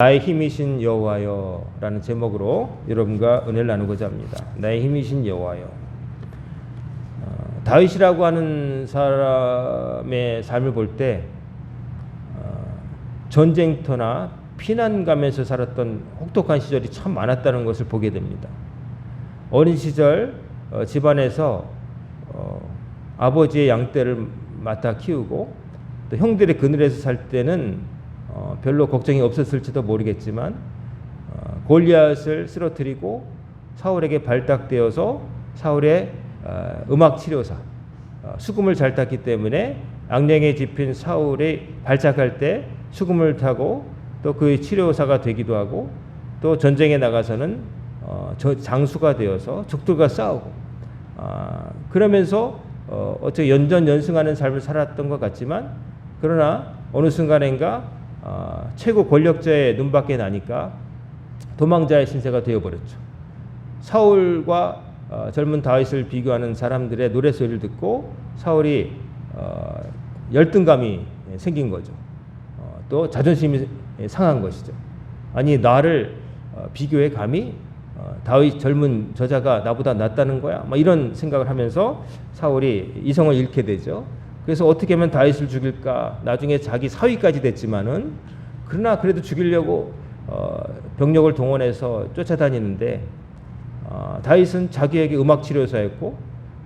나의 힘이신 여호와여라는 제목으로 여러분과 은혜를 나누고자 합니다. 나의 힘이신 여호와여. 다윗이라고 하는 사람의 삶을 볼 때 전쟁터나 피난 가면서 살았던 혹독한 시절이 참 많았다는 것을 보게 됩니다. 어린 시절 집안에서 아버지의 양떼를 맡아 키우고 또 형들의 그늘에서 살 때는 별로 걱정이 없었을지도 모르겠지만 골리앗을 쓰러뜨리고 사울에게 발탁되어서 사울의 음악 치료사, 수금을 잘 탔기 때문에 악령에 집힌 사울이 발작할 때 수금을 타고 또 그 치료사가 되기도 하고, 또 전쟁에 나가서는 장수가 되어서 적들과 싸우고, 그러면서 어떻게 연전연승하는 삶을 살았던 것 같지만, 그러나 어느 순간인가 최고 권력자의 눈밖에 나니까 도망자의 신세가 되어버렸죠. 사울과 젊은 다윗을 비교하는 사람들의 노래소리를 듣고 사울이 열등감이 생긴 거죠. 또 자존심이 상한 것이죠. 아니, 나를 비교해 감히 다윗 젊은 저자가 나보다 낫다는 거야? 막 이런 생각을 하면서 사울이 이성을 잃게 되죠. 그래서 어떻게 하면 다윗을 죽일까? 나중에 자기 사위까지 됐지만은, 그러나 그래도 죽이려고 병력을 동원해서 쫓아다니는데, 다윗은 자기에게 음악 치료사였고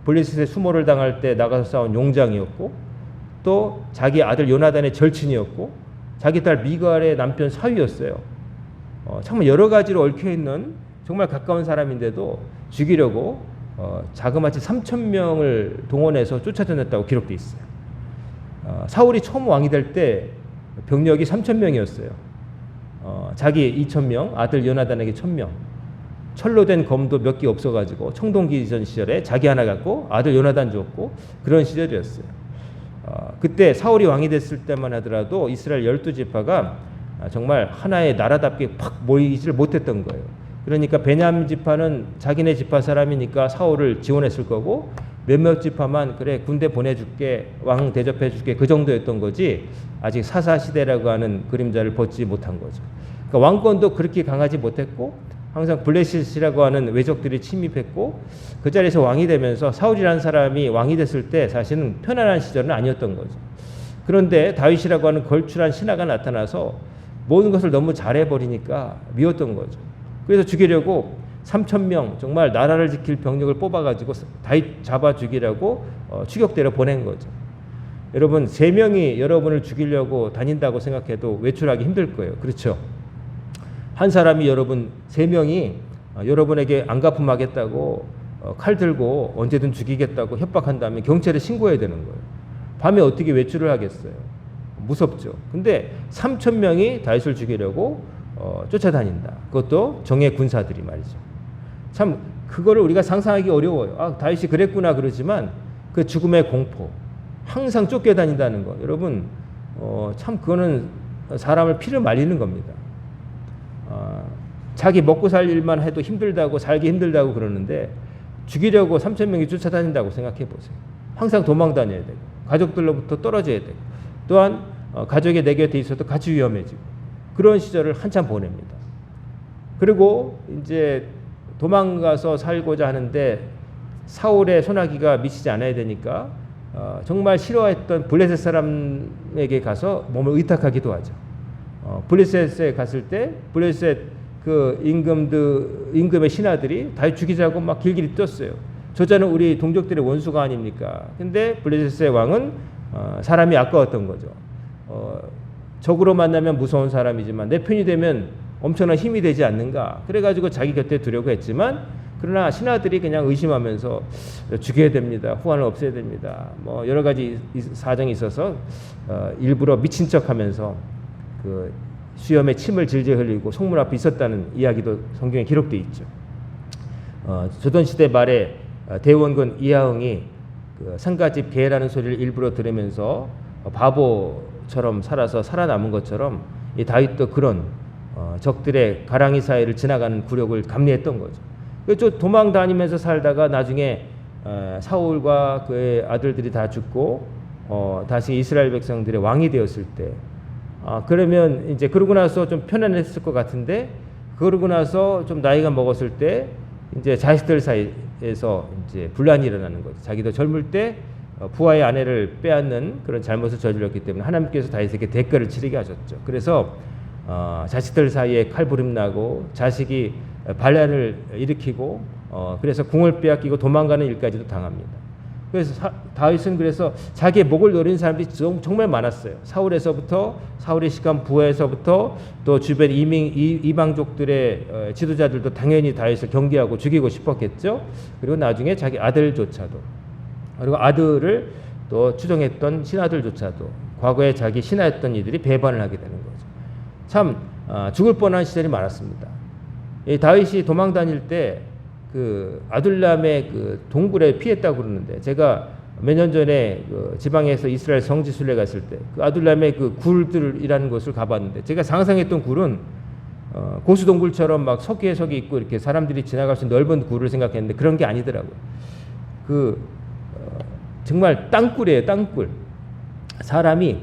블레셋의 수모를 당할 때 나가서 싸운 용장이었고, 또 자기 아들 요나단의 절친이었고, 자기 딸 미갈의 남편 사위였어요. 정말 여러 가지로 얽혀 있는 정말 가까운 사람인데도 죽이려고 자그마치 3,000명을 동원해서 쫓아다녔다고 기록돼 있어요. 사울이 처음 왕이 될 때 병력이 3,000명이었어요. 자기 2,000명, 아들 요나단에게 1,000명. 철로 된 검도 몇 개 없어가지고 청동기전 시절에 자기 하나 갖고 아들 요나단 줬고, 그런 시절이었어요. 그때 사울이 왕이 됐을 때만 하더라도 이스라엘 12지파가 정말 하나의 나라답게 팍 모이지를 못했던 거예요. 그러니까 베냐민 지파는 자기네 지파 사람이니까 사울을 지원했을 거고, 몇몇 지파만 그래 군대 보내줄게, 왕 대접해줄게, 그 정도였던 거지, 아직 사사시대라고 하는 그림자를 벗지 못한 거죠. 그러니까 왕권도 그렇게 강하지 못했고, 항상 블레셋이라고 하는 외적들이 침입했고, 그 자리에서 왕이 되면서 사울이라는 사람이 왕이 됐을 때 사실은 편안한 시절은 아니었던 거죠. 그런데 다윗이라고 하는 걸출한 신하가 나타나서 모든 것을 너무 잘해버리니까 미웠던 거죠. 그래서 죽이려고 3,000명 정말 나라를 지킬 병력을 뽑아가지고 다윗 잡아 죽이려고 추격대로 보낸 거죠. 여러분, 3명이 여러분을 죽이려고 다닌다고 생각해도 외출하기 힘들 거예요. 그렇죠? 한 사람이 여러분 3명이 여러분에게 안갚음하겠다고 칼 들고 언제든 죽이겠다고 협박한다면 경찰에 신고해야 되는 거예요. 밤에 어떻게 외출을 하겠어요? 무섭죠. 근데 3,000명이 다윗을 죽이려고 쫓아다닌다. 그것도 정예 군사들이 말이죠. 참 그거를 우리가 상상하기 어려워요. 다윗이 그랬구나 그러지만 그 죽음의 공포, 항상 쫓겨다닌다는 거, 여러분 참 그거는 사람을 피를 말리는 겁니다. 자기 먹고 살 일만 해도 힘들다고, 살기 힘들다고 그러는데 죽이려고 3,000명이 쫓아다닌다고 생각해 보세요. 항상 도망 다녀야 되고, 가족들로부터 떨어져야 되고, 또한 가족이 내 곁에 있어도 같이 위험해지고, 그런 시절을 한참 보냅니다. 그리고 이제 도망가서 살고자 하는데 사울의 소나기가 미치지 않아야 되니까 정말 싫어했던 블레셋 사람에게 가서 몸을 의탁하기도 하죠. 블레셋에 갔을 때 블레셋 그 임금의 신하들이 다윗 죽이자고 막 길길이 뛰었어요. 저자는 우리 동족들의 원수가 아닙니까? 근데 블레셋의 왕은 사람이 아까웠던 거죠. 적으로 만나면 무서운 사람이지만 내 편이 되면 엄청난 힘이 되지 않는가. 그래가지고 자기 곁에 두려고 했지만, 그러나 신하들이 그냥 의심하면서 죽여야 됩니다, 후환을 없애야 됩니다, 뭐 여러 가지 사정이 있어서 일부러 미친 척하면서 그 수염에 침을 질질 흘리고 성문 앞에 있었다는 이야기도 성경에 기록되어 있죠. 조선시대 말에 대원군 이하응이 그 상가집 개라는 소리를 일부러 들으면서 바보처럼 살아서 살아남은 것처럼 이 다윗도 그런 적들의 가랑이 사이를 지나가는 굴욕을 감내했던 거죠. 그래서 도망 다니면서 살다가 나중에 사울과 그의 아들들이 다 죽고 다시 이스라엘 백성들의 왕이 되었을 때 그러면 이제 그러고 나서 좀 편안했을 것 같은데, 그러고 나서 좀 나이가 먹었을 때 이제 자식들 사이에서 이제 분란이 일어나는 거죠. 자기도 젊을 때 부하의 아내를 빼앗는 그런 잘못을 저질렀기 때문에 하나님께서 다윗에게 대가를 치르게 하셨죠. 그래서 자식들 사이에 칼부림 나고 자식이 반란을 일으키고 그래서 궁을 빼앗기고 도망가는 일까지도 당합니다. 그래서 다윗은 그래서 자기의 목을 노리는 사람들이 정말 많았어요. 사울의 시간 부하에서부터 또 주변 이방족들의 지도자들도 당연히 다윗을 경계하고 죽이고 싶었겠죠. 그리고 나중에 자기 아들조차도, 그리고 아들을 또 추종했던 신하들조차도 과거에 자기 신하였던 이들이 배반을 하게 되는 거죠. 참 죽을 뻔한 시절이 많았습니다. 이 다윗이 도망 다닐 때 그 아둘람의 그 동굴에 피했다고 그러는데, 제가 몇 년 전에 그 지방에서 이스라엘 성지 순례 갔을 때 그 아둘람의 그 굴들이라는 곳을 가봤는데, 제가 상상했던 굴은 고수 동굴처럼 막 석기에 석이 있고 이렇게 사람들이 지나갈 수 있는 넓은 굴을 생각했는데 그런 게 아니더라고요. 정말 땅굴이에요, 땅굴. 사람이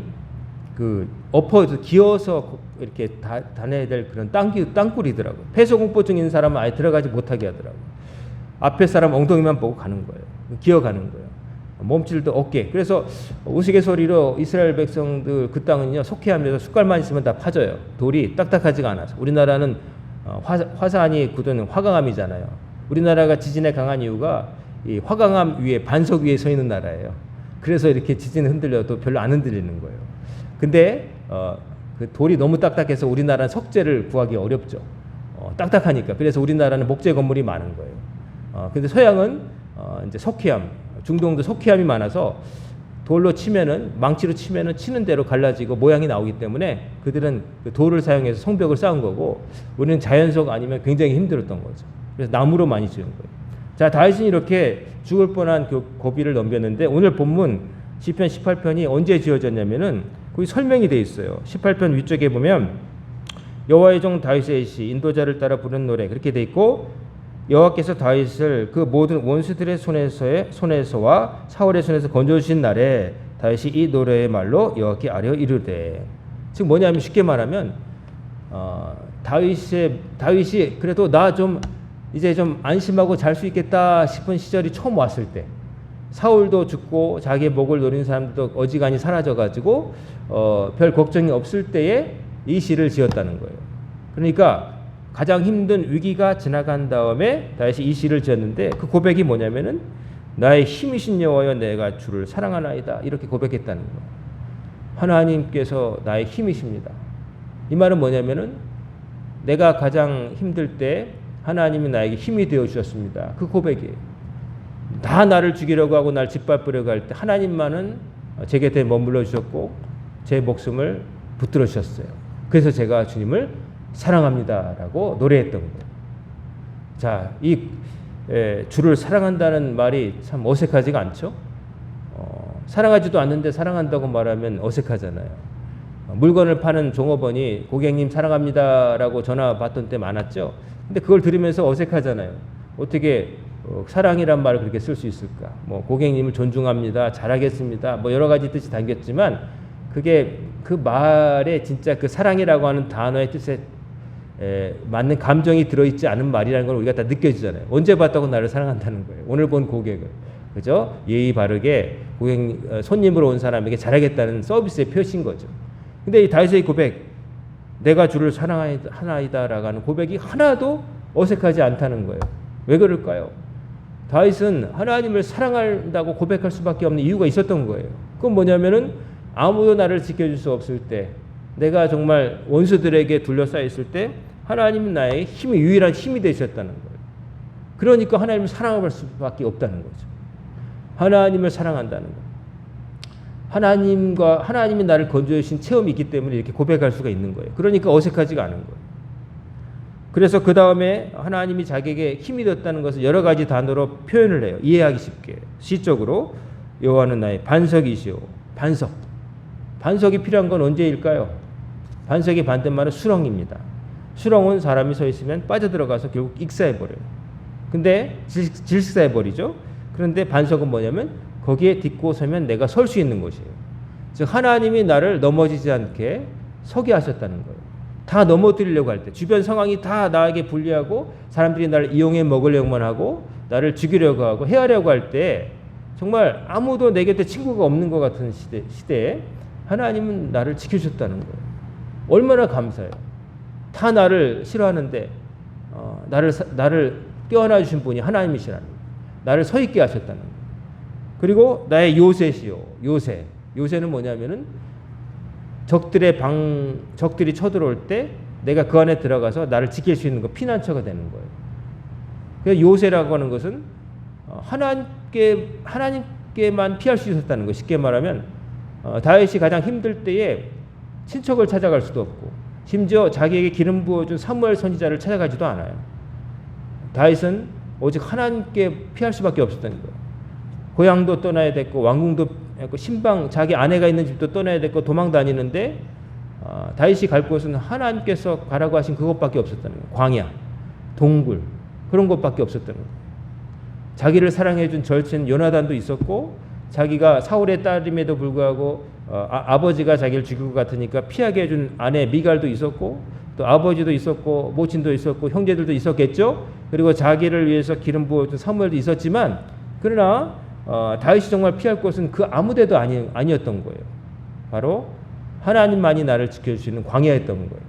그 엎어서 기어서 이렇게 다녀야 될 그런 땅굴이더라고요. 폐소공포증 있는 사람은 아예 들어가지 못하게 하더라고요. 앞에 사람 엉덩이만 보고 가는 거예요. 기어가는 거예요. 몸질도 없게. 그래서 우스갯소리로 이스라엘 백성들 그 땅은요, 속회하면서 숟갈만 있으면 다 파져요. 돌이 딱딱하지가 않아서. 우리나라는 화산이 굳은 화강암이잖아요. 우리나라가 지진에 강한 이유가 이 화강암 위에 반석 위에 서 있는 나라예요. 그래서 이렇게 지진 흔들려도 별로 안 흔들리는 거예요. 근데 그 돌이 너무 딱딱해서 우리나라는 석재를 구하기 어렵죠. 딱딱하니까. 그래서 우리나라는 목재 건물이 많은 거예요. 근데 서양은 이제 석회암, 중동도 석회암이 많아서 돌로 치면은, 망치로 치면은 치는 대로 갈라지고 모양이 나오기 때문에 그들은 그 돌을 사용해서 성벽을 쌓은 거고, 우리는 자연석 아니면 굉장히 힘들었던 거죠. 그래서 나무로 많이 지은 거예요. 자, 다윗은 이렇게 죽을 뻔한 그 고비를 넘겼는데, 오늘 본문 시편 18편이 언제 지어졌냐면은 거기 설명이 돼 있어요. 18편 위쪽에 보면 여호와의 종 다윗의 시, 인도자를 따라 부르는 노래, 그렇게 돼 있고, 여호와께서 다윗을 그 모든 원수들의 손에서와 사울의 손에서 건져주신 날에 다윗이 이 노래의 말로 여호와께 아뢰어 이르되. 즉 뭐냐면, 쉽게 말하면 다윗이 그래도 나 좀 이제 좀 안심하고 잘 수 있겠다 싶은 시절이 처음 왔을 때, 사울도 죽고 자기의 목을 노린 사람들도 어지간히 사라져가지고 별 걱정이 없을 때에 이 시를 지었다는 거예요. 그러니까 가장 힘든 위기가 지나간 다음에 다윗이 이 시를 지었는데, 그 고백이 뭐냐면은 나의 힘이신 여호와여 내가 주를 사랑하나이다, 이렇게 고백했다는 거예요. 하나님께서 나의 힘이십니다. 이 말은 뭐냐면은 내가 가장 힘들 때 하나님이 나에게 힘이 되어 주셨습니다. 그 고백이에요. 다 나를 죽이려고 하고 날 짓밟으려고 할 때 하나님만은 제 곁에 머물러 주셨고 제 목숨을 붙들어 주셨어요. 그래서 제가 주님을 사랑합니다라고 노래했던 거예요. 자, 이 주를 사랑한다는 말이 참 어색하지가 않죠? 사랑하지도 않는데 사랑한다고 말하면 어색하잖아요. 물건을 파는 종업원이 고객님 사랑합니다라고 전화 받던 때 많았죠? 근데 그걸 들으면서 어색하잖아요. 어떻게 사랑이란 말을 그렇게 쓸 수 있을까? 뭐 고객님을 존중합니다, 잘하겠습니다, 뭐 여러 가지 뜻이 담겼지만 그게 그 말에 진짜 그 사랑이라고 하는 단어의 뜻에 맞는 감정이 들어있지 않은 말이라는 걸 우리가 다 느껴지잖아요. 언제 봤다고 나를 사랑한다는 거예요. 오늘 본 고객을, 그죠? 예의 바르게 손님으로 온 사람에게 잘하겠다는 서비스의 표시인 거죠. 근데 이 다윗의 고백, 내가 주를 사랑하나이다라고 하는 고백이 하나도 어색하지 않다는 거예요. 왜 그럴까요? 다윗은 하나님을 사랑한다고 고백할 수밖에 없는 이유가 있었던 거예요. 그건 뭐냐면은 아무도 나를 지켜줄 수 없을 때, 내가 정말 원수들에게 둘러싸여 있을 때 하나님은 나의 힘이, 유일한 힘이 되셨다는 거예요. 그러니까 하나님을 사랑할 수밖에 없다는 거죠. 하나님을 사랑한다는 거예요. 하나님이 나를 건져주신 체험이 있기 때문에 이렇게 고백할 수가 있는 거예요. 그러니까 어색하지가 않은 거예요. 그래서 그 다음에 하나님이 자기에게 힘이 되었다는 것을 여러 가지 단어로 표현을 해요. 이해하기 쉽게. 시적으로 여호와는 나의 반석이시오. 반석이 필요한 건 언제일까요? 반석의 반대말은 수렁입니다. 수렁은 사람이 서 있으면 빠져들어가서 결국 익사해버려요. 근데 질식사해버리죠. 그런데 반석은 뭐냐면 거기에 딛고 서면 내가 설 수 있는 곳이에요. 즉 하나님이 나를 넘어지지 않게 서게 하셨다는 거예요. 다 넘어뜨리려고 할 때, 주변 상황이 다 나에게 불리하고 사람들이 나를 이용해 먹으려고만 하고 나를 죽이려고 하고 해하려고 할 때 정말 아무도 내 곁에 친구가 없는 것 같은 시대에 하나님은 나를 지켜주셨다는 거예요. 얼마나 감사해요. 다 나를 싫어하는데 나를 떼어놔 주신 분이 하나님이시라는 거예요. 나를 서 있게 하셨다는 거예요. 그리고 나의 요새시요. 요새는 뭐냐면은 적들이 쳐들어올 때 내가 그 안에 들어가서 나를 지킬 수 있는 거, 피난처가 되는 거예요. 그래서 요새라고 하는 것은 하나님께만 피할 수 있었다는 거. 쉽게 말하면 다윗이 가장 힘들 때에 친척을 찾아갈 수도 없고 심지어 자기에게 기름 부어준 사무엘 선지자를 찾아가지도 않아요. 다윗은 오직 하나님께 피할 수밖에 없었던 거예요. 고향도 떠나야 됐고 왕궁도 신방 자기 아내가 있는 집도 떠나야 됐고 도망 다니는데 다윗이 갈 곳은 하나님께서 가라고 하신 그것밖에 없었다는 거예요. 광야, 동굴 그런 것밖에 없었다는 거예요. 자기를 사랑해준 절친 요나단도 있었고 자기가 사울의 딸임에도 불구하고 아버지가 자기를 죽일 것 같으니까 피하게 해준 아내 미갈도 있었고 또 아버지도 있었고 모친도 있었고 형제들도 있었겠죠. 그리고 자기를 위해서 기름 부어준 사무엘도 있었지만 그러나 다윗이 정말 피할 곳은 그 아무데도 아니었던 거예요. 바로 하나님만이 나를 지켜주시는 광야였던 거예요.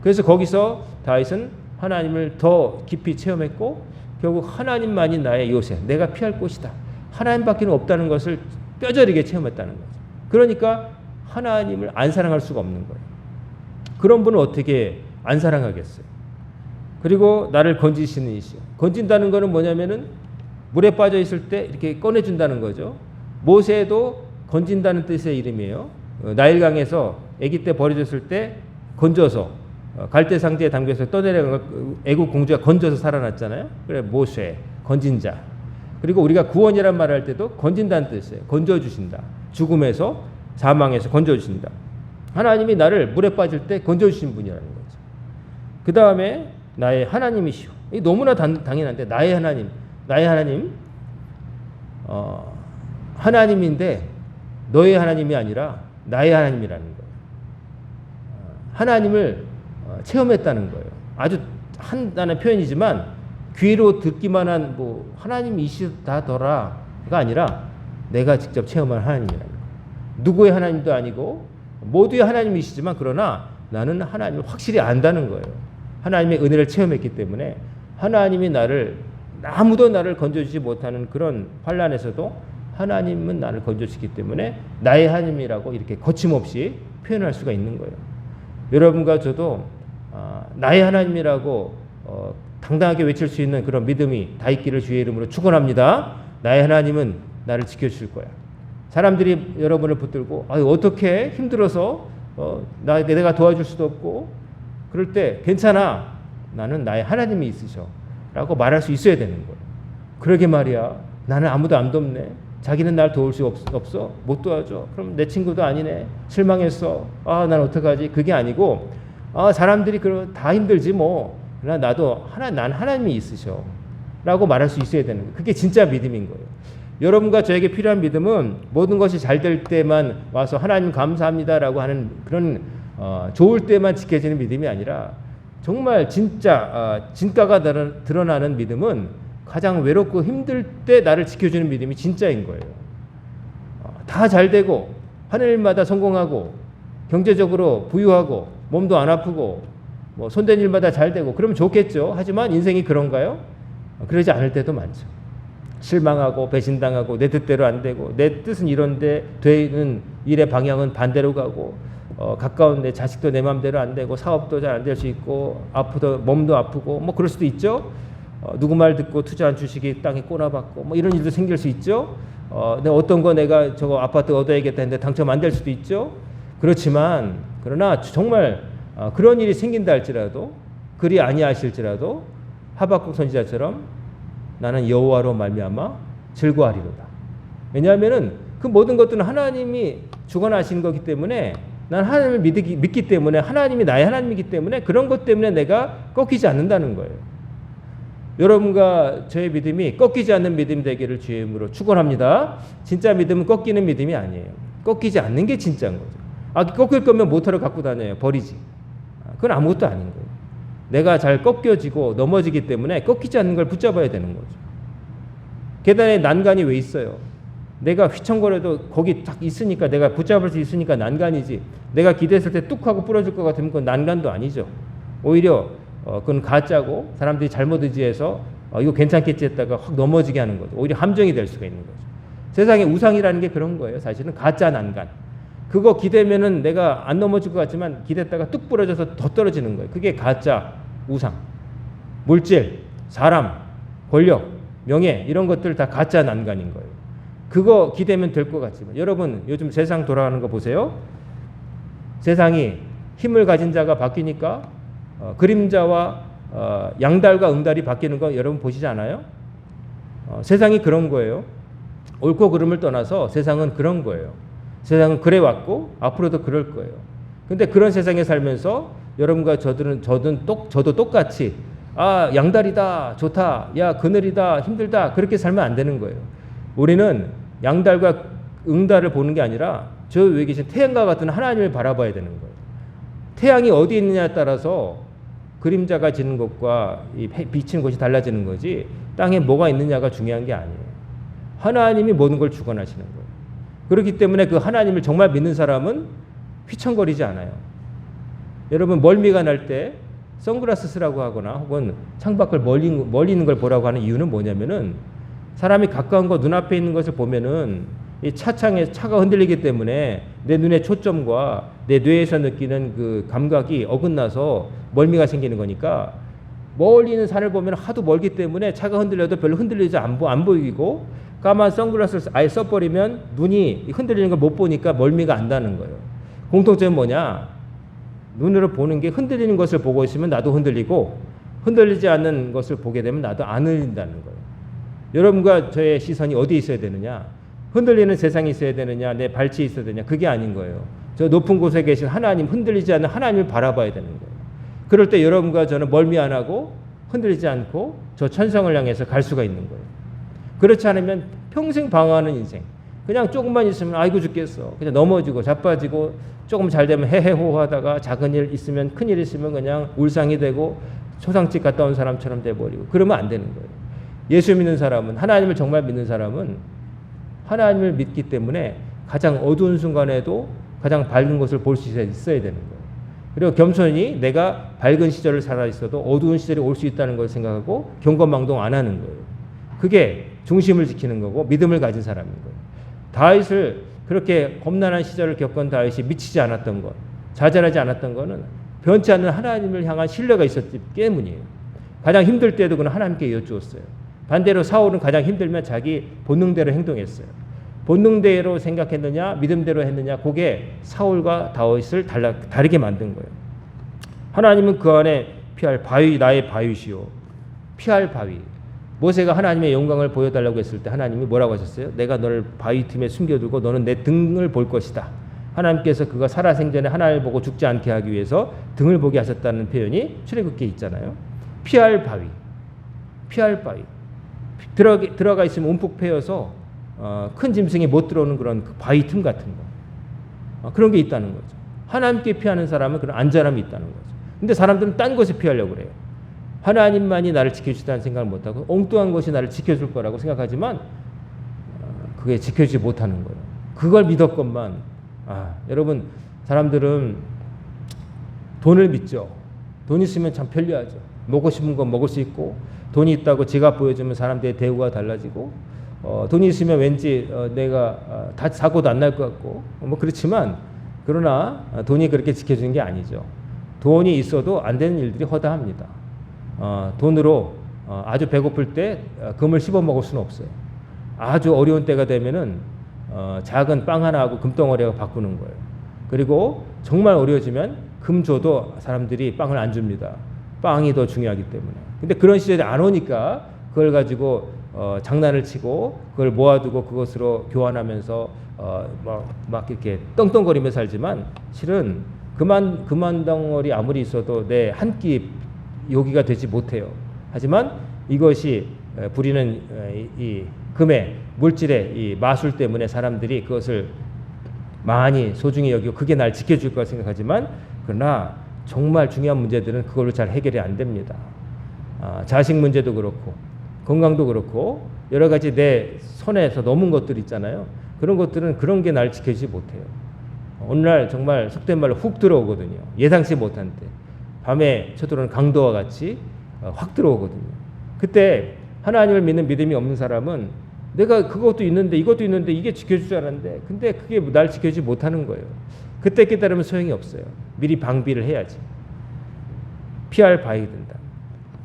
그래서 거기서 다윗은 하나님을 더 깊이 체험했고 결국 하나님만이 나의 요새, 내가 피할 곳이다. 하나님밖에 없다는 것을 뼈저리게 체험했다는 거죠. 그러니까 하나님을 안 사랑할 수가 없는 거예요. 그런 분은 어떻게 안 사랑하겠어요? 그리고 나를 건지시는 이시요. 건진다는 것은 뭐냐면은 물에 빠져 있을 때 이렇게 꺼내준다는 거죠. 모세도 건진다는 뜻의 이름이에요. 나일강에서 아기 때 버려졌을 때 건져서 갈대 상자에 담겨서 떠내려간 애국 공주가 건져서 살아났잖아요. 그래 모세 건진 자. 그리고 우리가 구원이란 말을 할 때도 건진다는 뜻이에요. 건져주신다. 죽음에서 사망에서 건져주신다. 하나님이 나를 물에 빠질 때 건져주신 분이라는 거죠. 그 다음에 나의 하나님이시오. 이 너무나 당연한데 나의 하나님 하나님인데 너의 하나님이 아니라 나의 하나님이라는 거예요. 하나님을 체험했다는 거예요. 아주 한단의 표현이지만 귀로 듣기만 한 뭐 하나님이시다더라가 아니라 내가 직접 체험한 하나님이라는 거예요. 누구의 하나님도 아니고 모두의 하나님이시지만 그러나 나는 하나님을 확실히 안다는 거예요. 하나님의 은혜를 체험했기 때문에 하나님이 아무도 나를 건져주지 못하는 그런 환난에서도 하나님은 나를 건져주기 때문에 나의 하나님이라고 이렇게 거침없이 표현할 수가 있는 거예요. 여러분과 저도 나의 하나님이라고 당당하게 외칠 수 있는 그런 믿음이 다 있기를 주의 이름으로 축원합니다. 나의 하나님은 나를 지켜주실 거야. 사람들이 여러분을 붙들고 어떻게 힘들어서 내가 도와줄 수도 없고 그럴 때 괜찮아. 나는 나의 하나님이 있으셔. 라고 말할 수 있어야 되는 거예요. 그러게 말이야. 나는 아무도 안 돕네. 자기는 날 도울 수 없어. 못 도와줘. 그럼 내 친구도 아니네. 실망했어. 난 어떡하지? 그게 아니고 사람들이 다 힘들지 뭐. 그러나 난 하나님이 있으셔. 라고 말할 수 있어야 되는 거예요. 그게 진짜 믿음인 거예요. 여러분과 저에게 필요한 믿음은 모든 것이 잘 될 때만 와서 하나님 감사합니다라고 하는 그런 좋을 때만 지켜지는 믿음이 아니라 정말 진짜 진가가 드러나는 믿음은 가장 외롭고 힘들 때 나를 지켜주는 믿음이 진짜인 거예요. 다 잘 되고 하는 일마다 성공하고 경제적으로 부유하고 몸도 안 아프고 뭐 손댄 일마다 잘 되고 그러면 좋겠죠. 하지만 인생이 그런가요? 그러지 않을 때도 많죠. 실망하고 배신당하고 내 뜻대로 안 되고 내 뜻은 이런데 되는 일의 방향은 반대로 가고 가까운 내 자식도 내 마음대로 안 되고 사업도 잘 안 될 수 있고 몸도 아프고 뭐 그럴 수도 있죠. 누구 말 듣고 투자한 주식이 땅에 꼬나박고 뭐 이런 일도 생길 수 있죠. 내가 저거 아파트 얻어야겠다 했는데 당첨 안 될 수도 있죠. 그렇지만 그러나 정말 그런 일이 생긴다 할지라도 그리 아니하실지라도 하박국 선지자처럼 나는 여호와로 말미암아 즐거워하리로다. 왜냐하면은 그 모든 것들은 하나님이 주관하시는 거기 때문에 난 하나님을 믿기 때문에 하나님이 나의 하나님이기 때문에 그런 것 때문에 내가 꺾이지 않는다는 거예요. 여러분과 저의 믿음이 꺾이지 않는 믿음 되기를 주의 이름으로 축원합니다. 진짜 믿음은 꺾이는 믿음이 아니에요. 꺾이지 않는 게 진짜인 거죠. 꺾일 거면 모터를 갖고 다녀요. 버리지. 그건 아무것도 아닌 거예요. 내가 잘 꺾여지고 넘어지기 때문에 꺾이지 않는 걸 붙잡아야 되는 거죠. 계단에 난간이 왜 있어요? 내가 휘청거려도 거기 딱 있으니까, 내가 붙잡을 수 있으니까 난간이지, 내가 기대했을 때 뚝 하고 부러질 것 같으면 그건 난간도 아니죠. 오히려 그건 가짜고 사람들이 잘못 의지해서 이거 괜찮겠지 했다가 확 넘어지게 하는 거죠. 오히려 함정이 될 수가 있는 거죠. 세상에 우상이라는 게 그런 거예요. 사실은 가짜 난간. 그거 기대면은 내가 안 넘어질 것 같지만 기댔다가 뚝 부러져서 더 떨어지는 거예요. 그게 가짜 우상. 물질, 사람, 권력, 명예 이런 것들 다 가짜 난간인 거예요. 그거 기대면 될 것 같지만 여러분 요즘 세상 돌아가는 거 보세요. 세상이 힘을 가진 자가 바뀌니까 그림자와 양달과 응달이 바뀌는 거 여러분 보시지 않아요? 세상이 그런 거예요. 옳고 그름을 떠나서 세상은 그런 거예요. 세상은 그래 왔고 앞으로도 그럴 거예요. 근데 그런 세상에 살면서 여러분과 저도 똑같이 양달이다 좋다, 야 그늘이다 힘들다 그렇게 살면 안 되는 거예요. 우리는 양달과 응달을 보는 게 아니라 저 위에 계신 태양과 같은 하나님을 바라봐야 되는 거예요. 태양이 어디 있느냐에 따라서 그림자가 지는 것과 이 비치는 것이 달라지는 거지 땅에 뭐가 있느냐가 중요한 게 아니에요. 하나님이 모든 걸 주관하시는 거예요. 그렇기 때문에 그 하나님을 정말 믿는 사람은 휘청거리지 않아요. 여러분 멀미가 날 때 선글라스 쓰라고 하거나 혹은 창밖을 멀리 있는 걸 보라고 하는 이유는 뭐냐면은 사람이 가까운 거 눈앞에 있는 것을 보면은 이 차창에 차가 흔들리기 때문에 내 눈의 초점과 내 뇌에서 느끼는 그 감각이 어긋나서 멀미가 생기는 거니까 멀리 있는 산을 보면 하도 멀기 때문에 차가 흔들려도 별로 흔들리지 안 보이고 까만 선글라스를 아예 써버리면 눈이 흔들리는 걸 못 보니까 멀미가 안 나는 거예요. 공통점은 뭐냐? 눈으로 보는 게 흔들리는 것을 보고 있으면 나도 흔들리고 흔들리지 않는 것을 보게 되면 나도 안 흔들린다는 거예요. 여러분과 저의 시선이 어디에 있어야 되느냐? 흔들리는 세상에 있어야 되느냐? 내 발치에 있어야 되느냐? 그게 아닌 거예요. 저 높은 곳에 계신 하나님, 흔들리지 않는 하나님을 바라봐야 되는 거예요. 그럴 때 여러분과 저는 멀미 안 하고 흔들리지 않고 저 천성을 향해서 갈 수가 있는 거예요. 그렇지 않으면 평생 방황하는 인생. 그냥 조금만 있으면 아이고 죽겠어. 그냥 넘어지고 자빠지고 조금 잘 되면 헤헤호 하다가 작은 일 있으면 큰 일 있으면 그냥 울상이 되고 초상집 갔다 온 사람처럼 돼버리고 그러면 안 되는 거예요. 예수 믿는 사람은, 하나님을 정말 믿는 사람은 하나님을 믿기 때문에 가장 어두운 순간에도 가장 밝은 것을 볼 수 있어야 되는 거예요. 그리고 겸손히 내가 밝은 시절을 살아 있어도 어두운 시절이 올 수 있다는 걸 생각하고 경건망동 안 하는 거예요. 그게 중심을 지키는 거고 믿음을 가진 사람인 거예요. 다윗을 그렇게 험난한 시절을 겪은 다윗이 미치지 않았던 것, 좌절하지 않았던 것은 변치 않는 하나님을 향한 신뢰가 있었기 때문이에요. 가장 힘들 때도 그는 하나님께 여쭈었어요. 반대로 사울은 가장 힘들면 자기 본능대로 행동했어요. 본능대로 생각했느냐 믿음대로 했느냐 그게 사울과 다윗을 다르게 만든 거예요. 하나님은 그 안에 피할 바위 나의 바위시오. 피할 바위. 모세가 하나님의 영광을 보여달라고 했을 때 하나님이 뭐라고 하셨어요? 내가 너를 바위 틈에 숨겨두고 너는 내 등을 볼 것이다. 하나님께서 그가 살아생전에 하나님을 보고 죽지 않게 하기 위해서 등을 보게 하셨다는 표현이 출애굽기에 있잖아요. 피할 바위. 피할 바위. 들어가 있으면 움푹 패여서 큰 짐승이 못 들어오는 그런 그 바위 틈 같은 거. 그런 게 있다는 거죠. 하나님께 피하는 사람은 그런 안전함이 있다는 거죠. 근데 사람들은 딴 것에 피하려고 그래요. 하나님만이 나를 지켜주다는 생각을 못하고 엉뚱한 것이 나를 지켜줄 거라고 생각하지만 그게 지켜주지 못하는 거예요. 그걸 믿었건만 여러분 사람들은 돈을 믿죠. 돈 있으면 참 편리하죠. 먹고 싶은 건 먹을 수 있고 돈이 있다고 지갑 보여주면 사람들의 대우가 달라지고 돈이 있으면 왠지 내가 다 사고도 안 날 것 같고 뭐 그렇지만 그러나 돈이 그렇게 지켜주는 게 아니죠. 돈이 있어도 안 되는 일들이 허다합니다. 돈으로 아주 배고플 때 금을 씹어 먹을 수는 없어요. 아주 어려운 때가 되면은 작은 빵 하나하고 금덩어리하고 바꾸는 거예요. 그리고 정말 어려워지면 금 줘도 사람들이 빵을 안 줍니다. 빵이 더 중요하기 때문에. 근데 그런 시절이 안 오니까 그걸 가지고 장난을 치고 그걸 모아두고 그것으로 교환하면서 막 이렇게 떵떵거리며 살지만 실은 그만 덩어리 아무리 있어도 내 한 끼 요기가 되지 못해요. 하지만 이것이 부리는 이 금의 물질의 이 마술 때문에 사람들이 그것을 많이 소중히 여기고 그게 날 지켜줄 거라 생각하지만 그러나 정말 중요한 문제들은 그걸로 잘 해결이 안 됩니다. 자식 문제도 그렇고 건강도 그렇고 여러 가지 내 손에서 넘은 것들 있잖아요. 그런 것들은 그런 게 날 지켜주지 못해요. 어느 날 정말 속된 말로 훅 들어오거든요. 예상치 못한 때. 밤에 쳐들어오는 강도와 같이 확 들어오거든요. 그때 하나님을 믿는 믿음이 없는 사람은 내가 그것도 있는데 이것도 있는데 이게 지켜줄 줄 알았는데 근데 그게 날 지켜주지 못하는 거예요. 그때 깨달으면 소용이 없어요. 미리 방비를 해야지. 피할 바위 된다.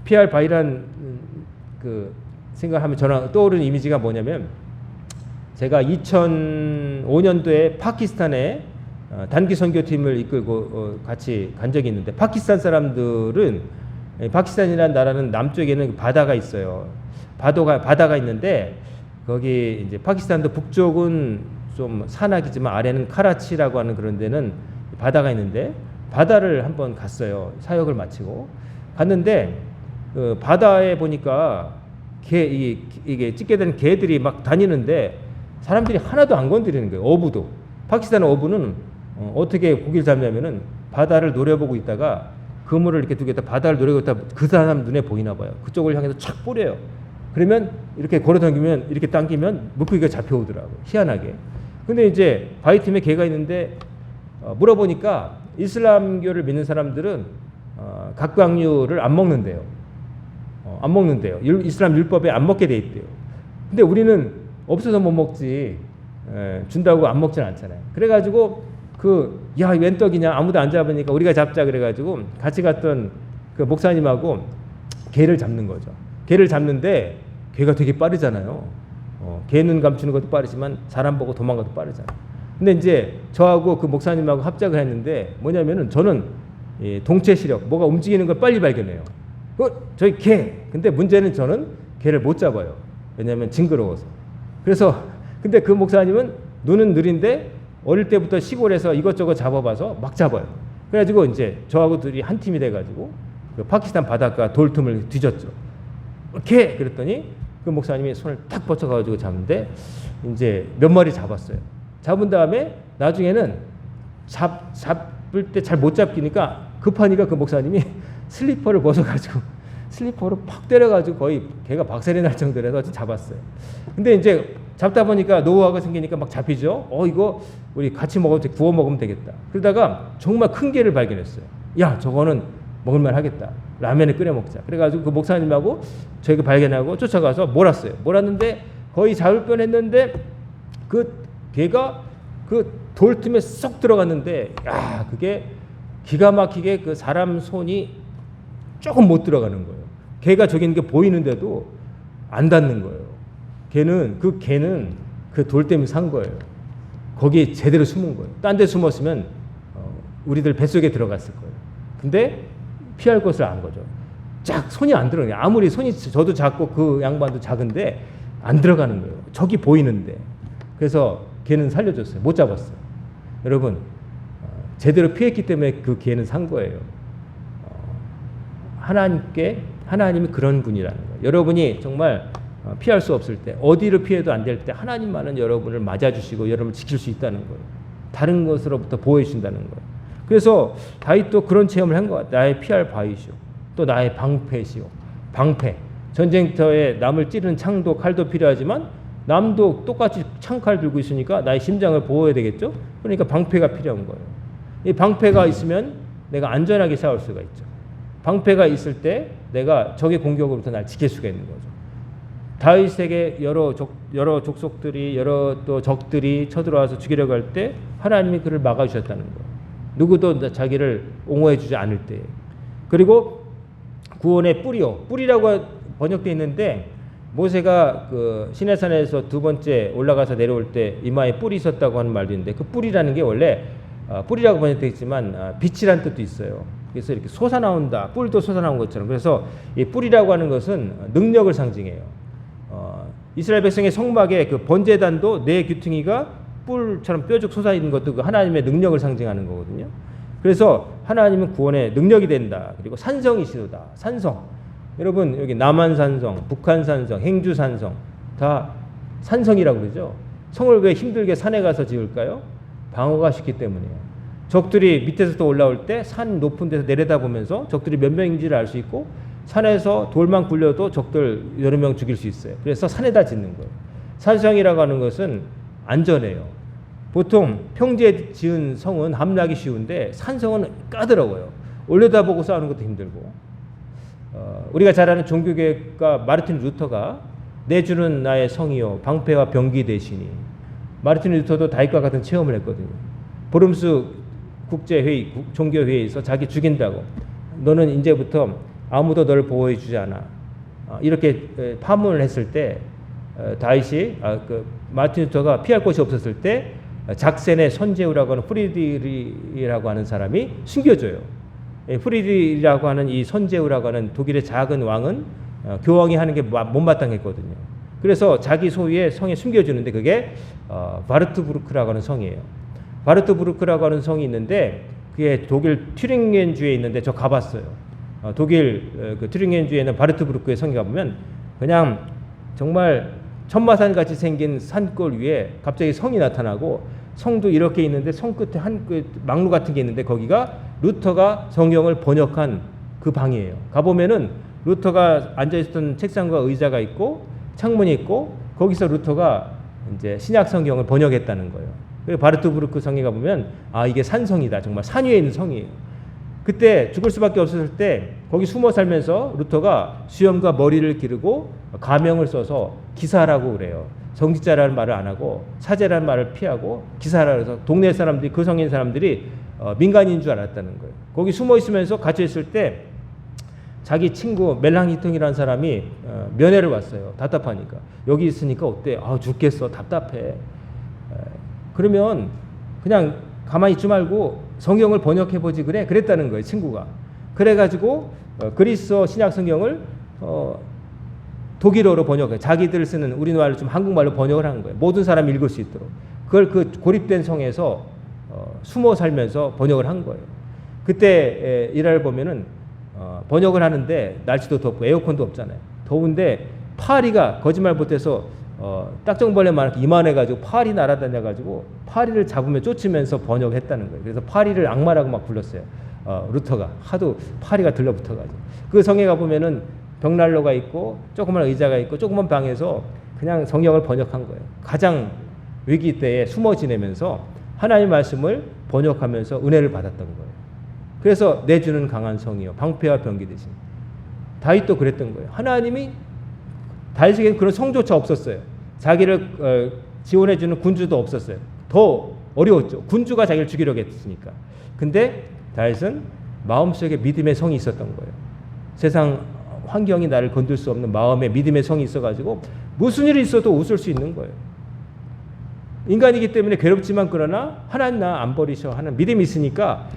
피할 바위란 그 생각하면 저랑 떠오르는 이미지가 뭐냐면 제가 2005년도에 파키스탄에 단기 선교팀을 이끌고 같이 간 적이 있는데 파키스탄 사람들은 파키스탄이라는 나라는 남쪽에는 바다가 있어요. 바다가 있는데 거기 이제 파키스탄도 북쪽은 좀 산악이지만 아래는 카라치라고 하는 그런 데는 바다가 있는데 바다를 한번 갔어요. 사역을 마치고 갔는데 그 바다에 보니까 이게 찢게 된 개들이 막 다니는데 사람들이 하나도 안 건드리는 거예요. 어부도. 파키스탄 어부는 어떻게 고기를 잡냐면은 바다를 노려보고 있다가 그물을 이렇게 두겠다 바다를 노리고 있다 그 사람 눈에 보이나 봐요. 그쪽을 향해서 착 뿌려요. 그러면 이렇게 걸어당기면 이렇게 당기면 물고기가 잡혀오더라고요. 희한하게. 근데 이제 바위틈에 개가 있는데 물어보니까 이슬람교를 믿는 사람들은 각각류를 안 먹는데요. 안 먹는데요. 이슬람 율법에 안 먹게 돼 있대요. 근데 우리는 없어서 못 먹지 준다고 안 먹진 않잖아요. 그래가지고 야 웬 떡이냐 아무도 안 잡으니까 우리가 잡자 그래가지고 같이 갔던 그 목사님하고 개를 잡는 거죠. 개를 잡는데 개가 되게 빠르잖아요. 개는 감추는 것도 빠르지만 사람 보고 도망가도 빠르잖아요. 근데 이제 저하고 그 목사님하고 합작을 했는데 뭐냐면은 저는 동체 시력 뭐가 움직이는 걸 빨리 발견해요. 저희 개. 근데 문제는 저는 개를 못 잡아요. 왜냐하면 징그러워서. 그래서 근데 그 목사님은 눈은 느린데 어릴 때부터 시골에서 이것저것 잡아봐서 막 잡아요. 그래가지고 이제 저하고 둘이 한 팀이 돼가지고 그 파키스탄 바닷가 돌틈을 뒤졌죠. 개! 그랬더니 그 목사님이 손을 탁 뻗쳐가지고 잡는데 이제 몇 마리 잡았어요. 잡은 다음에 나중에는 잡을 때 잘 못 잡히니까 급하니까 그 목사님이 슬리퍼를 벗어가지고 슬리퍼로 팍 때려가지고 거의 개가 박살이 날 정도로 해서 잡았어요. 근데 이제 잡다 보니까 노하우가 생기니까 막 잡히죠. 이거 우리 같이 먹어도 구워 먹으면 되겠다. 그러다가 정말 큰 개를 발견했어요. 야, 저거는 먹을만 하겠다. 라면을 끓여 먹자. 그래가지고 그 목사님하고 저희가 발견하고 쫓아가서 몰았어요. 몰았는데 거의 잡을 뻔했는데 그 개가 그 돌틈에 쏙 들어갔는데 야, 그게 기가 막히게 그 사람 손이 조금 못 들어가는 거예요. 개가 저기 있는 게 보이는데도 안 닿는 거예요. 개는 그 돌 때문에 산 거예요. 거기에 제대로 숨은 거예요. 딴 데 숨었으면 우리들 뱃속에 들어갔을 거예요. 근데 피할 것을 안 거죠. 손이 안 들어가요. 아무리 손이 저도 작고 그 양반도 작은데 안 들어가는 거예요. 저기 보이는데. 그래서 개는 살려줬어요. 못 잡았어요. 여러분 제대로 피했기 때문에 그 개는 산 거예요. 하나님이 그런 분이라는 거예요. 여러분이 정말 피할 수 없을 때 어디를 피해도 안 될 때 하나님만은 여러분을 맞아주시고 여러분을 지킬 수 있다는 거예요. 다른 것으로부터 보호해 주신다는 거예요. 그래서 다윗도 그런 체험을 한 것 같아요. 나의 피할 바위시오. 또 나의 방패시오. 방패. 전쟁터에 남을 찌르는 창도 칼도 필요하지만 남도 똑같이 창칼 들고 있으니까 나의 심장을 보호해야 되겠죠. 그러니까 방패가 필요한 거예요. 이 방패가 있으면 내가 안전하게 싸울 수가 있죠. 방패가 있을 때 내가 적의 공격으로부터 날 지킬 수가 있는 거죠. 다윗에게 여러 족속들이 여러 또 적들이 쳐들어와서 죽이려고 할 때 하나님이 그를 막아주셨다는 거예요. 누구도 자기를 옹호해 주지 않을 때. 그리고 구원의 뿌리라고 번역되어 있는데 모세가 그 시내산에서 두 번째 올라가서 내려올 때 이마에 뿔이 있었다고 하는 말도 있는데 그 뿔이라는 게 원래 뿔이라고 번역되어 있지만 빛이란 뜻도 있어요. 그래서 이렇게 솟아나온다. 뿔도 솟아나온 것처럼. 그래서 이 뿔이라고 하는 것은 능력을 상징해요. 이스라엘 백성의 성막에 그 번제단도 네 귀퉁이가 뿔처럼 뾰족 솟아있는 것도 그 하나님의 능력을 상징하는 거거든요. 그래서 하나님은 구원의 능력이 된다. 그리고 산성이시도다. 산성. 여러분 여기 남한산성, 북한산성, 행주산성 다 산성이라고 그러죠. 성을 왜 힘들게 산에 가서 지을까요? 방어가 쉽기 때문이에요. 적들이 밑에서부터 올라올 때 산 높은 데서 내려다보면서 적들이 몇 명인지를 알 수 있고 산에서 돌만 굴려도 적들 여러 명 죽일 수 있어요. 그래서 산에다 짓는 거예요. 산성이라고 하는 것은 안전해요. 보통 평지에 지은 성은 함락이 쉬운데 산성은 까다로워요. 올려다보고 싸우는 것도 힘들고. 우리가 잘 아는 종교개혁가 마르틴 루터가 내주는 나의 성이요 방패와 병기 되시니. 마르틴 루터도 다윗과 같은 체험을 했거든요. 브룸스 국제회의, 종교회의에서 자기 죽인다고. 너는 이제부터 아무도 너를 보호해 주지 않아. 이렇게 파문을 했을 때 다윗이 마르틴 루터가 피할 곳이 없었을 때 작센의 선제우라고 하는 프리드리라고 하는 사람이 숨겨줘요. 프리드리라고 하는 이 선제우라고 하는 독일의 작은 왕은 교황이 하는 게 못마땅했거든요. 그래서 자기 소유의 성에 숨겨주는데 그게 바르트부르크라고 하는 성이에요. 바르트부르크라고 하는 성이 있는데 그게 독일 튜링겐주에 있는데 저 가봤어요. 독일 그 튜링겐주에 있는 바르트부르크의 성에 가보면 그냥 정말 천마산 같이 생긴 산골 위에 갑자기 성이 나타나고 성도 이렇게 있는데 성 끝에 한 막루 같은 게 있는데 거기가 루터가 성경을 번역한 그 방이에요. 가보면은 루터가 앉아있었던 책상과 의자가 있고 창문이 있고 거기서 루터가 이제 신약 성경을 번역했다는 거예요. 바르트부르크 성에 가보면 이게 산성이다. 정말 산 위에 있는 성이에요. 그때 죽을 수밖에 없었을 때 거기 숨어 살면서 루터가 수염과 머리를 기르고 가명을 써서 기사라고 그래요. 성직자라는 말을 안 하고 사제라는 말을 피하고 기사라고 해서 동네 사람들이 그 성인 사람들이 민간인 줄 알았다는 거예요. 거기 숨어 있으면서 갇혀 있을 때 자기 친구 멜랑히통이라는 사람이 면회를 왔어요. 답답하니까. 여기 있으니까 어때? 죽겠어. 답답해. 그러면 그냥 가만히 있지 말고 성경을 번역해보지 그래? 그랬다는 거예요. 친구가. 그래가지고 그리스어 신약 성경을 독일어로 번역해. 자기들 쓰는 우리말로 좀 한국말로 번역을 한 거예요. 모든 사람이 읽을 수 있도록. 그걸 그 고립된 성에서 숨어 살면서 번역을 한 거예요. 그때 일화를 보면은 번역을 하는데 날씨도 덥고 에어컨도 없잖아요. 더운데 파리가 거짓말 못해서 딱정벌레만 이만해가지고 파리 날아다녀가지고 파리를 잡으면 쫓으면서 번역했다는 거예요. 그래서 파리를 악마라고 막 불렀어요. 루터가 하도 파리가 들러붙어가지고 그 성에 가보면은 벽난로가 있고 조그만 의자가 있고 조그만 방에서 그냥 성경을 번역한 거예요. 가장 위기 때에 숨어 지내면서 하나님의 말씀을 번역하면서 은혜를 받았던 거예요. 그래서 내주는 강한 성이요 방패와 병기 되신. 다윗도 그랬던 거예요. 하나님이 다윗에게는 그런 성조차 없었어요. 자기를 지원해주는 군주도 없었어요. 더 어려웠죠. 군주가 자기를 죽이려고 했으니까. 근데 다윗은 마음속에 믿음의 성이 있었던 거예요. 세상 환경이 나를 건들 수 없는 마음에 믿음의 성이 있어가지고 무슨 일이 있어도 웃을 수 있는 거예요. 인간이기 때문에 괴롭지만 그러나 하나님 나 안 버리셔 하는 믿음이 있으니까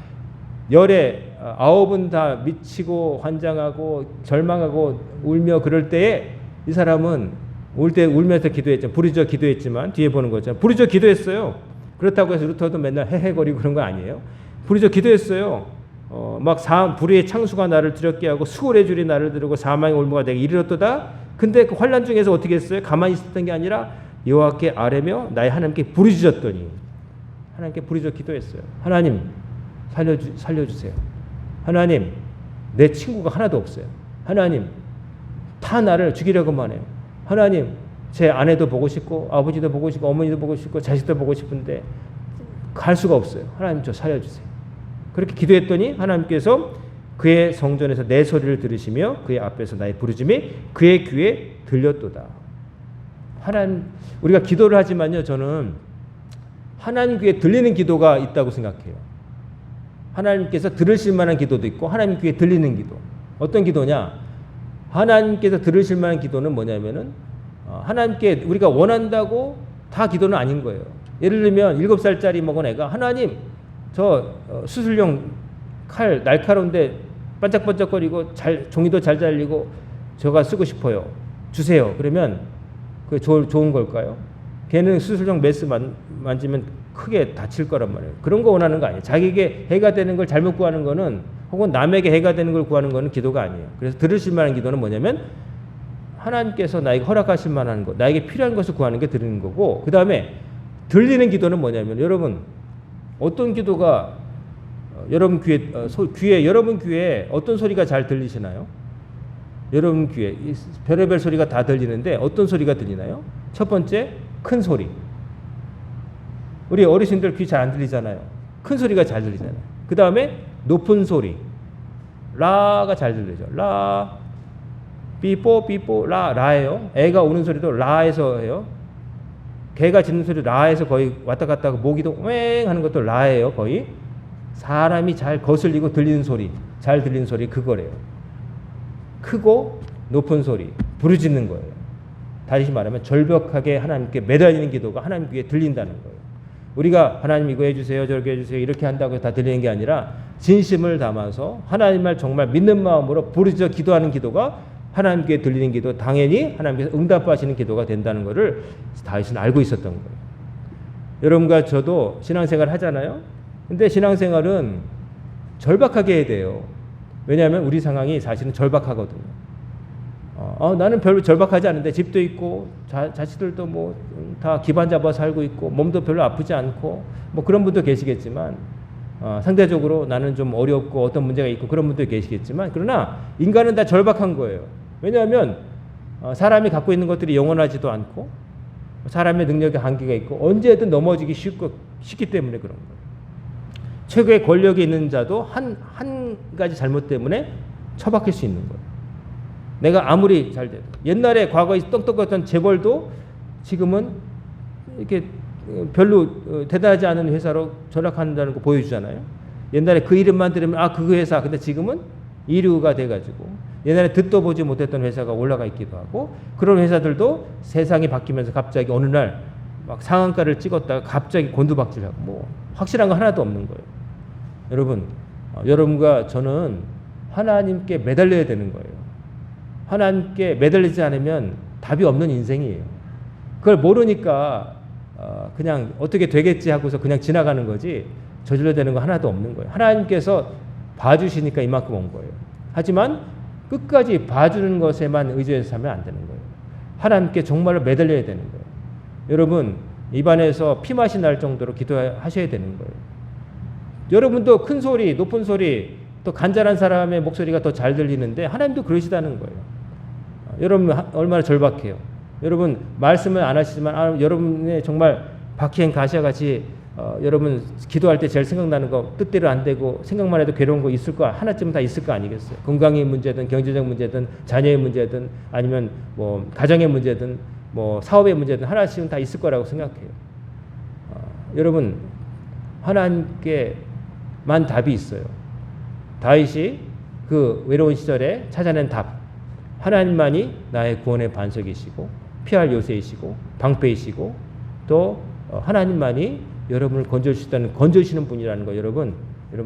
열에 9은 다 미치고 환장하고 절망하고 울며 그럴 때에 이 사람은 울 때 울면서 기도했죠. 부르짖어 기도했지만 뒤에 보는 거죠. 부르짖어 기도했어요. 그렇다고 해서 루터도 맨날 헤헤거리고 그런 거 아니에요. 부르짖어 기도했어요. 불의의 창수가 나를 두렵게 하고 수월의 줄이 나를 두르고 사망의 올무가 내게 이르렀도다. 근데 그 환난 중에서 어떻게 했어요? 가만히 있었던 게 아니라 여호와께 아뢰며 나의 하나님께 부르짖었더니 하나님께 부르짖어 기도했어요. 하나님 살려주세요. 하나님 내 친구가 하나도 없어요. 하나님 다 나를 죽이려고만 해요. 하나님 제 아내도 보고 싶고 아버지도 보고 싶고 어머니도 보고 싶고 자식도 보고 싶은데 갈 수가 없어요. 하나님 저 살려주세요. 그렇게 기도했더니 하나님께서 그의 성전에서 내 소리를 들으시며 그의 앞에서 나의 부르짖음이 그의 귀에 들렸도다. 하나님 우리가 기도를 하지만요. 저는 하나님 귀에 들리는 기도가 있다고 생각해요. 하나님께서 들으실 만한 기도도 있고 하나님 귀에 들리는 기도. 어떤 기도냐? 하나님께서 들으실 만한 기도는 뭐냐면은 하나님께 우리가 원한다고 다 기도는 아닌 거예요. 예를 들면 7살짜리 먹은 애가 하나님 저 수술용 칼 날카로운데 반짝반짝거리고 종이도 잘 잘리고 저가 쓰고 싶어요. 주세요. 그러면 그게 좋은 걸까요? 걔는 수술용 메스 만지면 크게 다칠 거란 말이에요. 그런 거 원하는 거 아니에요. 자기에게 해가 되는 걸 잘못 구하는 거는 혹은 남에게 해가 되는 걸 구하는 거는 기도가 아니에요. 그래서 들으실 만한 기도는 뭐냐면 하나님께서 나에게 허락하실 만한 것, 나에게 필요한 것을 구하는 게 드리는 거고 그 다음에 들리는 기도는 뭐냐면 여러분 어떤 기도가 여러분 귀에 여러분 귀에 어떤 소리가 잘 들리시나요? 여러분 귀에 별의별 소리가 다 들리는데 어떤 소리가 들리나요? 첫 번째, 큰 소리. 우리 어르신들 귀 잘 안 들리잖아요. 큰 소리가 잘 들리잖아요. 그 다음에 높은 소리. 라가 잘 들리죠. 라, 삐뽀, 삐뽀, 라예요. 애가 우는 소리도 라에서 해요. 개가 짖는 소리 라에서 거의 왔다 갔다 하고 모기도 왱 하는 것도 라예요. 거의. 사람이 잘 거슬리고 들리는 소리, 잘 들리는 소리 그거래요. 크고 높은 소리, 부르짖는 거예요. 다시 말하면 절벽하게 하나님께 매달리는 기도가 하나님 귀에 들린다는 거예요. 우리가 하나님 이거 해주세요, 저렇게 해주세요 이렇게 한다고 다 들리는 게 아니라 진심을 담아서 하나님을 정말 믿는 마음으로 부르짖어 기도하는 기도가 하나님께 들리는 기도, 당연히 하나님께서 응답하시는 기도가 된다는 것을 다윗은 알고 있었던 거예요. 여러분과 저도 신앙생활 하잖아요. 근데 신앙생활은 절박하게 해야 돼요. 왜냐하면 우리 상황이 사실은 절박하거든요. 나는 별로 절박하지 않은데 집도 있고 자식들도 뭐 다 기반 잡아 살고 있고 몸도 별로 아프지 않고 뭐 그런 분도 계시겠지만 상대적으로 나는 좀 어렵고 어떤 문제가 있고 그런 분도 계시겠지만 그러나 인간은 다 절박한 거예요. 왜냐하면 사람이 갖고 있는 것들이 영원하지도 않고 사람의 능력에 한계가 있고 언제든 넘어지기 쉽기 때문에 그런 거예요. 최고의 권력이 있는 자도 한 가지 잘못 때문에 처박힐 수 있는 거예요. 내가 아무리 잘 돼도 옛날에 과거에 똑똑했던 재벌도 지금은 이렇게 별로 대단하지 않은 회사로 전락한다는 거 보여주잖아요. 옛날에 그 이름만 들으면 그 회사. 근데 지금은 이류가 돼가지고 옛날에 듣도 보지 못했던 회사가 올라가 있기도 하고 그런 회사들도 세상이 바뀌면서 갑자기 어느 날 막 상한가를 찍었다가 갑자기 곤두박질하고 뭐 확실한 거 하나도 없는 거예요. 여러분, 여러분과 저는 하나님께 매달려야 되는 거예요. 하나님께 매달리지 않으면 답이 없는 인생이에요. 그걸 모르니까 그냥 어떻게 되겠지 하고서 그냥 지나가는 거지 저질러 되는 거 하나도 없는 거예요. 하나님께서 봐주시니까 이만큼 온 거예요. 하지만 끝까지 봐주는 것에만 의지해서 살면 안 되는 거예요. 하나님께 정말로 매달려야 되는 거예요. 여러분, 입안에서 피맛이 날 정도로 기도하셔야 되는 거예요. 여러분도 큰 소리, 높은 소리, 또 간절한 사람의 목소리가 더 잘 들리는데 하나님도 그러시다는 거예요. 여러분 얼마나 절박해요. 여러분 말씀을 안 하시지만 여러분의 정말 박히엔 가시아같이 여러분 기도할 때 제일 생각나는 거 뜻대로 안 되고 생각만 해도 괴로운 거 있을 거 하나쯤 다 있을 거 아니겠어요. 건강의 문제든 경제적 문제든 자녀의 문제든 아니면 뭐 가정의 문제든 뭐 사업의 문제든 하나씩은 다 있을 거라고 생각해요. 여러분 하나님께만 답이 있어요. 다윗이 그 외로운 시절에 찾아낸 답. 하나님만이 나의 구원의 반석이시고 피할 요새이시고 방패이시고 또 하나님만이 여러분을 건져주시는 분이라는 거 여러분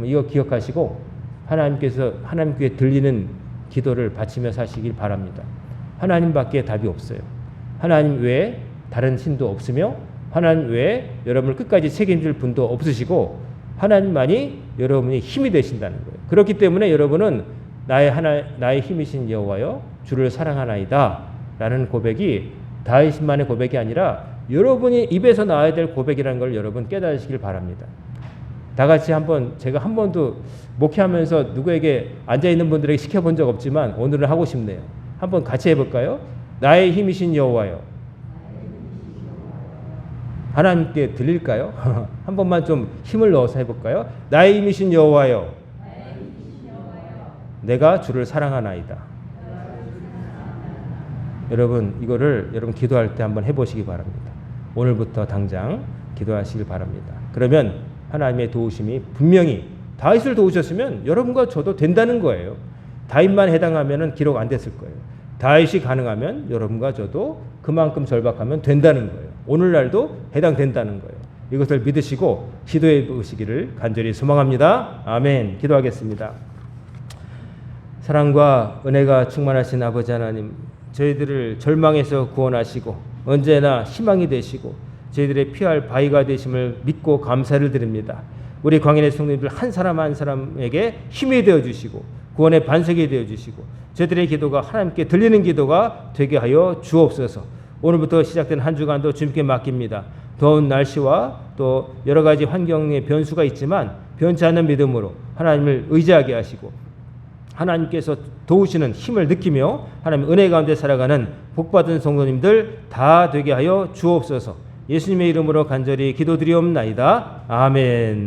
이거 기억하시고 하나님께서 하나님 귀에 들리는 기도를 바치며 사시길 바랍니다. 하나님밖에 답이 없어요. 하나님 외에 다른 신도 없으며 하나님 외에 여러분을 끝까지 책임질 분도 없으시고 하나님만이 여러분이 힘이 되신다는 거예요. 그렇기 때문에 여러분은 나의 힘이신 여호와여 주를 사랑하나이다 라는 고백이 다윗만의 고백이 아니라 여러분이 입에서 나와야 될 고백이라는 걸 여러분 깨달으시길 바랍니다. 다 같이 제가 한 번도 목회하면서 누구에게 앉아있는 분들에게 시켜본 적 없지만 오늘은 하고 싶네요. 한번 같이 해볼까요? 나의 힘이신 여호와여. 하나님께 들릴까요? 한 번만 좀 힘을 넣어서 해볼까요? 나의 힘이신 여호와여. 내가 주를 사랑하나이다. 여러분 이거를 여러분 기도할 때 한번 해보시기 바랍니다. 오늘부터 당장 기도하시길 바랍니다. 그러면 하나님의 도우심이 분명히 다윗을 도우셨으면 여러분과 저도 된다는 거예요. 다윗만 해당하면 기록 안 됐을 거예요. 다윗이 가능하면 여러분과 저도 그만큼 절박하면 된다는 거예요. 오늘날도 해당된다는 거예요. 이것을 믿으시고 기도해 보시기를 간절히 소망합니다. 아멘. 기도하겠습니다. 사랑과 은혜가 충만하신 아버지 하나님, 저희들을 절망에서 구원하시고 언제나 희망이 되시고 저희들의 피할 바위가 되심을 믿고 감사를 드립니다. 우리 광인의 성도님들 한 사람 한 사람에게 힘이 되어주시고 구원의 반석이 되어주시고 저희들의 기도가 하나님께 들리는 기도가 되게 하여 주옵소서. 오늘부터 시작된 한 주간도 주님께 맡깁니다. 더운 날씨와 또 여러 가지 환경의 변수가 있지만 변치 않는 믿음으로 하나님을 의지하게 하시고 하나님께서 도우시는 힘을 느끼며 하나님 은혜 가운데 살아가는 복받은 성도님들 다 되게 하여 주옵소서. 예수님의 이름으로 간절히 기도드리옵나이다. 아멘.